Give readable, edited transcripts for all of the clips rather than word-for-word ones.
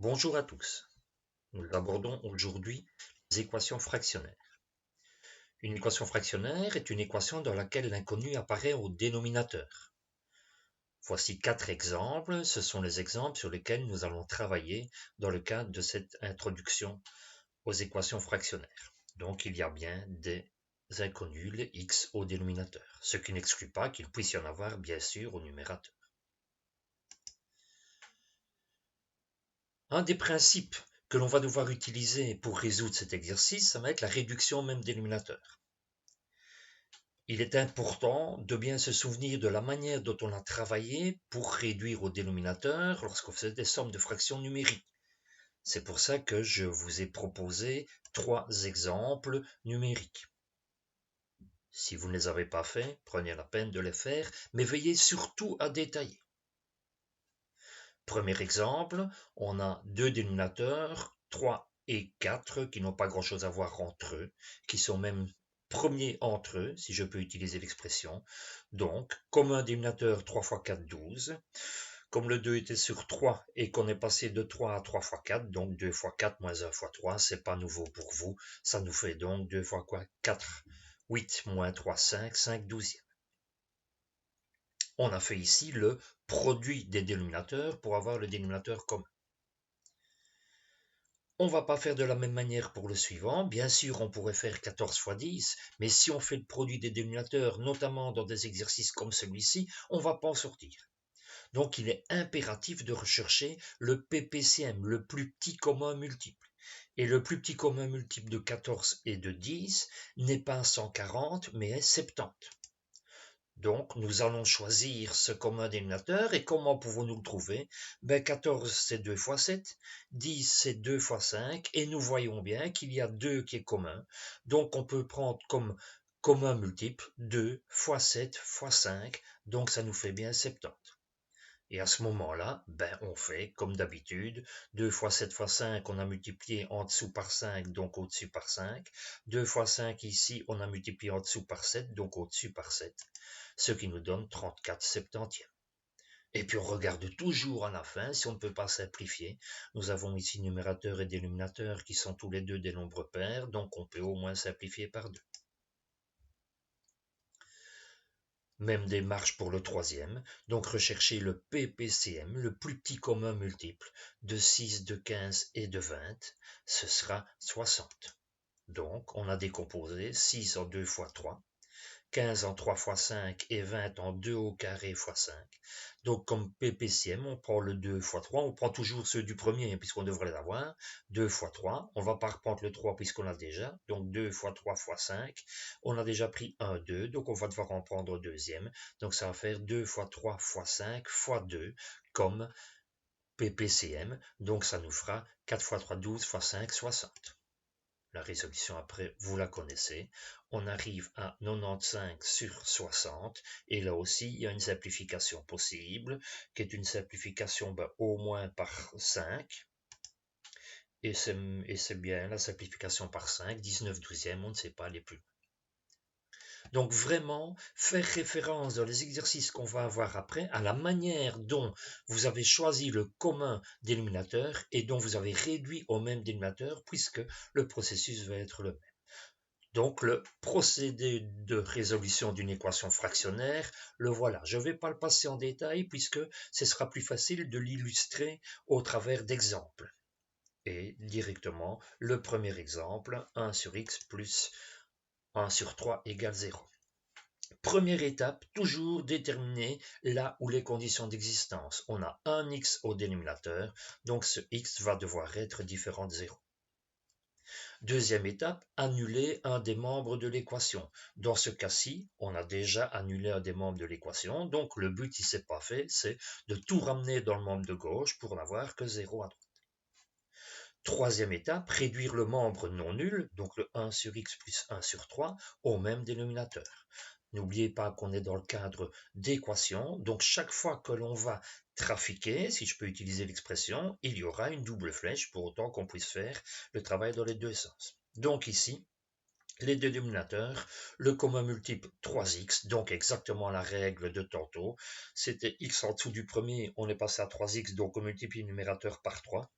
Bonjour à tous. Nous abordons aujourd'hui les équations fractionnaires. Une équation fractionnaire est une équation dans laquelle l'inconnu apparaît au dénominateur. Voici 4 exemples. Ce sont les exemples sur lesquels nous allons travailler dans le cadre de cette introduction aux équations fractionnaires. Donc il y a bien des inconnus, les x au dénominateur, ce qui n'exclut pas qu'il puisse y en avoir bien sûr au numérateur. Un des principes que l'on va devoir utiliser pour résoudre cet exercice, ça va être la réduction au même dénominateur. Il est important de bien se souvenir de la manière dont on a travaillé pour réduire au dénominateur lorsqu'on faisait des sommes de fractions numériques. C'est pour ça que je vous ai proposé 3 exemples numériques. Si vous ne les avez pas faits, prenez la peine de les faire, mais veillez surtout à détailler. Premier exemple, on a deux dénominateurs, 3 et 4, qui n'ont pas grand-chose à voir entre eux, qui sont même premiers entre eux, si je peux utiliser l'expression. Donc, comme un dénominateur 3 fois 4, 12. Comme le 2 était sur 3 et qu'on est passé de 3 à 3 fois 4, donc 2 fois 4 moins 1 fois 3, c'est pas nouveau pour vous. Ça nous fait donc 2 fois quoi 4, 8 moins 3, 5, 5 douzièmes. On a fait ici le produit des dénominateurs pour avoir le dénominateur commun. On ne va pas faire de la même manière pour le suivant. Bien sûr, on pourrait faire 14 fois 10, mais si on fait le produit des dénominateurs, notamment dans des exercices comme celui-ci, on ne va pas en sortir. Donc, il est impératif de rechercher le PPCM, le plus petit commun multiple. Et le plus petit commun multiple de 14 et de 10 n'est pas 140, mais est 70. Donc, nous allons choisir ce commun dénominateur. Et comment pouvons-nous le trouver? 14, c'est 2 fois 7. 10, c'est 2 fois 5. Et nous voyons bien qu'il y a 2 qui est commun. Donc, on peut prendre comme commun multiple 2 fois 7 fois 5. Donc, ça nous fait bien 70. Et à ce moment-là, on fait comme d'habitude, 2 fois 7 fois 5, on a multiplié en dessous par 5, donc au-dessus par 5. 2 fois 5 ici, on a multiplié en dessous par 7, donc au-dessus par 7. Ce qui nous donne 34 septantièmes. Et puis on regarde toujours à la fin si on ne peut pas simplifier. Nous avons ici numérateur et dénominateur qui sont tous les deux des nombres pairs, donc on peut au moins simplifier par 2. Même démarche pour le troisième, donc rechercher le PPCM, le plus petit commun multiple, de 6, de 15 et de 20, ce sera 60. Donc on a décomposé 6 en 2 fois 3, 15 en 3 fois 5 et 20 en 2 au carré fois 5. Donc comme PPCM, on prend le 2 fois 3, on prend toujours ceux du premier puisqu'on devrait l'avoir. 2 fois 3, on va pas reprendre le 3 puisqu'on l'a déjà. Donc 2 fois 3 fois 5, on a déjà pris 1, 2, donc on va devoir en prendre un deuxième. Donc ça va faire 2 fois 3 fois 5 fois 2 comme PPCM. Donc ça nous fera 4 fois 3, 12 fois 5, 60. La résolution après, vous la connaissez. On arrive à 95 sur 60. Et là aussi, il y a une simplification possible, qui est une simplification au moins par 5. Et c'est bien la simplification par 5. 19 douzièmes, on ne sait pas aller plus loin. Donc vraiment, faire référence dans les exercices qu'on va avoir après à la manière dont vous avez choisi le commun dénominateur et dont vous avez réduit au même dénominateur, puisque le processus va être le même. Donc le procédé de résolution d'une équation fractionnaire, le voilà. Je ne vais pas le passer en détail puisque ce sera plus facile de l'illustrer au travers d'exemples. Et directement, le premier exemple, 1 sur x plus 1 sur 3 égale 0. Première étape, toujours déterminer là où les conditions d'existence. On a un x au dénominateur, donc ce x va devoir être différent de 0. Deuxième étape, annuler un des membres de l'équation. Dans ce cas-ci, on a déjà annulé un des membres de l'équation, donc le but, si ce n'est pas fait, c'est de tout ramener dans le membre de gauche pour n'avoir que 0 à droite. Troisième étape, réduire le membre non nul, donc le 1 sur x plus 1 sur 3, au même dénominateur. N'oubliez pas qu'on est dans le cadre d'équations, donc chaque fois que l'on va trafiquer, si je peux utiliser l'expression, il y aura une double flèche pour autant qu'on puisse faire le travail dans les deux sens. Donc ici, les deux dénominateurs, le commun multiple 3x, donc exactement la règle de tantôt. C'était x en dessous du premier, on est passé à 3x, donc on multiplie le numérateur par 3.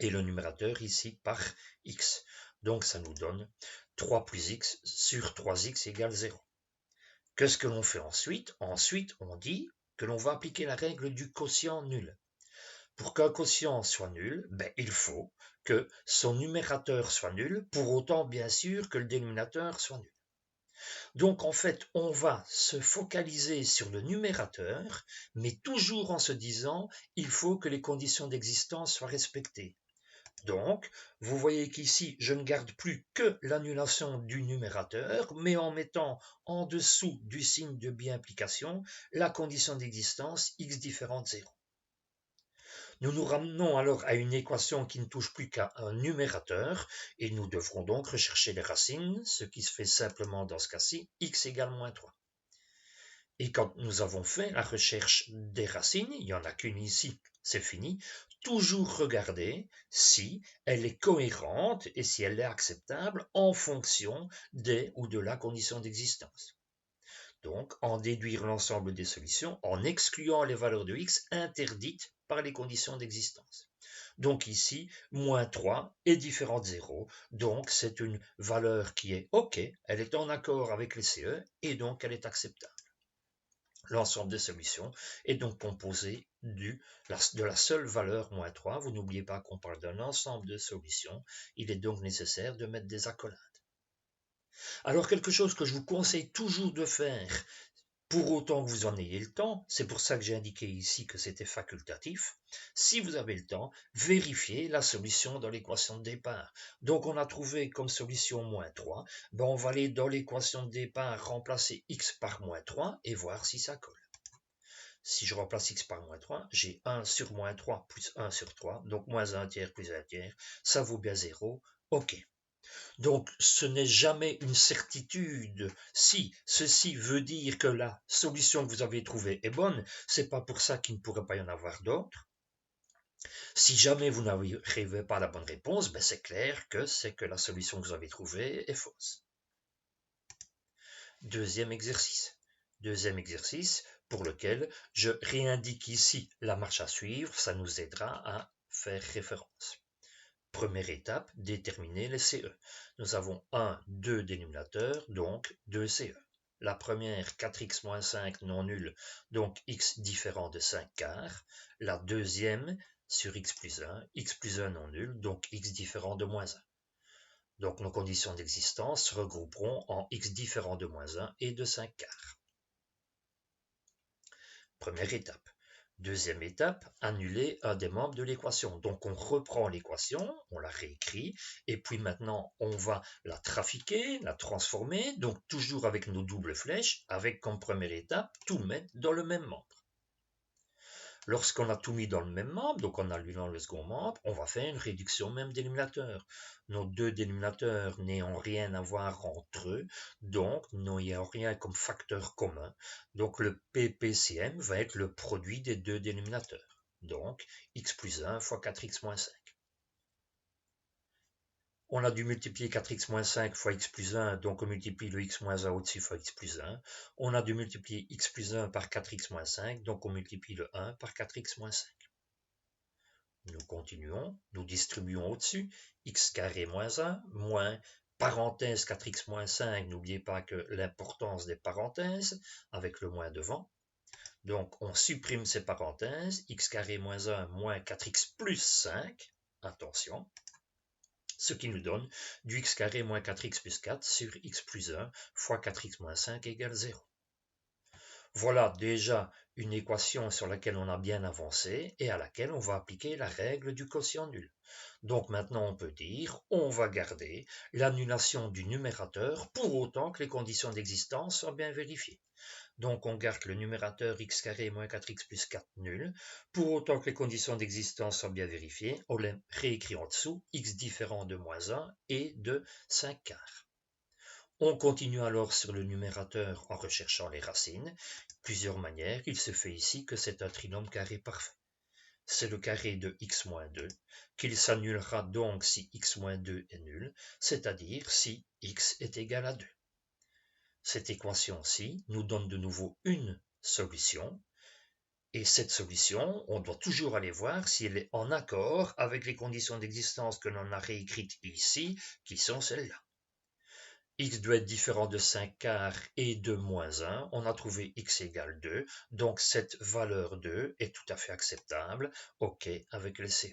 et le numérateur ici par x. Donc ça nous donne 3 plus x sur 3x égale 0. Qu'est-ce que l'on fait ensuite? Ensuite, on dit que l'on va appliquer la règle du quotient nul. Pour qu'un quotient soit nul, il faut que son numérateur soit nul, pour autant bien sûr que le dénominateur soit nul. Donc en fait, on va se focaliser sur le numérateur, mais toujours en se disant, il faut que les conditions d'existence soient respectées. Donc, vous voyez qu'ici, je ne garde plus que l'annulation du numérateur, mais en mettant en dessous du signe de biimplication la condition d'existence x différent de 0. Nous nous ramenons alors à une équation qui ne touche plus qu'à un numérateur, et nous devrons donc rechercher les racines, ce qui se fait simplement dans ce cas-ci, x égale moins 3. Et quand nous avons fait la recherche des racines, il n'y en a qu'une ici, c'est fini, toujours regarder si elle est cohérente et si elle est acceptable en fonction des ou de la condition d'existence. Donc, en déduire l'ensemble des solutions en excluant les valeurs de x interdites par les conditions d'existence. Donc ici, moins 3 est différent de 0, donc c'est une valeur qui est OK, elle est en accord avec les CE et donc elle est acceptable. L'ensemble des solutions est donc composé de la seule valeur moins 3. Vous n'oubliez pas qu'on parle d'un ensemble de solutions. Il est donc nécessaire de mettre des accolades. Alors quelque chose que je vous conseille toujours de faire, pour autant que vous en ayez le temps, c'est pour ça que j'ai indiqué ici que c'était facultatif, si vous avez le temps, vérifiez la solution dans l'équation de départ. Donc on a trouvé comme solution moins 3, on va aller dans l'équation de départ remplacer x par moins 3 et voir si ça colle. Si je remplace x par moins 3, j'ai 1 sur moins 3 plus 1 sur 3, donc moins 1 tiers plus 1 tiers, ça vaut bien 0, ok. Donc, ce n'est jamais une certitude. Si ceci veut dire que la solution que vous avez trouvée est bonne, c'est pas pour ça qu'il ne pourrait pas y en avoir d'autres. Si jamais vous n'arrivez pas à la bonne réponse, c'est clair que c'est que la solution que vous avez trouvée est fausse. Deuxième exercice. Deuxième exercice pour lequel je réindique ici la marche à suivre, ça nous aidera à faire référence. Première étape, déterminer les CE. Nous avons 2 dénominateurs, donc 2 CE. La première, 4x-5 non nul, donc x différent de 5 quarts. La deuxième, sur x plus 1 non nul, donc x différent de moins 1. Donc nos conditions d'existence se regrouperont en x différent de moins 1 et de 5 quarts. Première étape. Deuxième étape, annuler un des membres de l'équation. Donc on reprend l'équation, on la réécrit, et puis maintenant on va la trafiquer, la transformer, donc toujours avec nos doubles flèches, avec comme première étape, tout mettre dans le même membre. Lorsqu'on a tout mis dans le même membre, donc en annulant le second membre, on va faire une réduction même dénominateur. Nos deux dénominateurs n'ayant rien à voir entre eux, donc n'ayant rien comme facteur commun. Donc le PPCM va être le produit des deux dénominateurs. Donc x plus 1 fois 4x moins 5. On a dû multiplier 4x moins 5 fois x plus 1, donc on multiplie le x moins 1 au-dessus fois x plus 1. On a dû multiplier x plus 1 par 4x moins 5, donc on multiplie le 1 par 4x moins 5. Nous continuons, nous distribuons au-dessus, x carré moins 1, moins parenthèse 4x moins 5, n'oubliez pas que l'importance des parenthèses, avec le moins devant. Donc on supprime ces parenthèses, x carré moins 1 moins 4x plus 5, attention, ce qui nous donne du x carré moins 4x plus 4 sur x plus 1 fois 4x moins 5 égale 0. Voilà déjà une équation sur laquelle on a bien avancé et à laquelle on va appliquer la règle du quotient nul. Donc maintenant on peut dire on va garder l'annulation du numérateur pour autant que les conditions d'existence soient bien vérifiées. Donc on garde le numérateur x carré moins 4x plus 4 nul, pour autant que les conditions d'existence soient bien vérifiées, on les réécrit en dessous, x différent de moins 1 et de 5 quarts. On continue alors sur le numérateur en recherchant les racines. Plusieurs manières, il se fait ici que c'est un trinôme carré parfait. C'est le carré de x moins 2, qu'il s'annulera donc si x moins 2 est nul, c'est-à-dire si x est égal à 2. Cette équation-ci nous donne de nouveau une solution, Et cette solution, on doit toujours aller voir si elle est en accord avec les conditions d'existence que l'on a réécrites ici, qui sont celles-là. X doit être différent de 5 quarts et de moins 1. On a trouvé x égale 2, donc cette valeur 2 est tout à fait acceptable, OK avec le CE.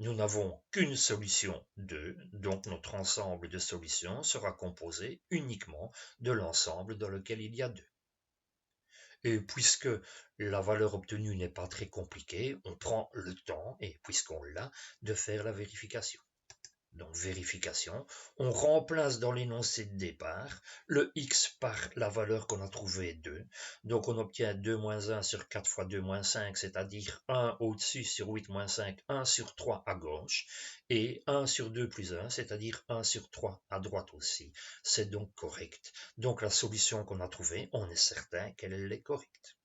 Nous n'avons qu'une solution 2, donc notre ensemble de solutions sera composé uniquement de l'ensemble dans lequel il y a 2. Et puisque la valeur obtenue n'est pas très compliquée, on prend le temps, et puisqu'on l'a, de faire la vérification. Donc vérification, on remplace dans l'énoncé de départ le x par la valeur qu'on a trouvée 2. Donc on obtient 2 moins 1 sur 4 fois 2 moins 5, c'est-à-dire 1 au-dessus sur 8 moins 5, 1 sur 3 à gauche, et 1 sur 2 plus 1, c'est-à-dire 1 sur 3 à droite aussi. C'est donc correct. Donc la solution qu'on a trouvée, on est certain qu'elle est correcte.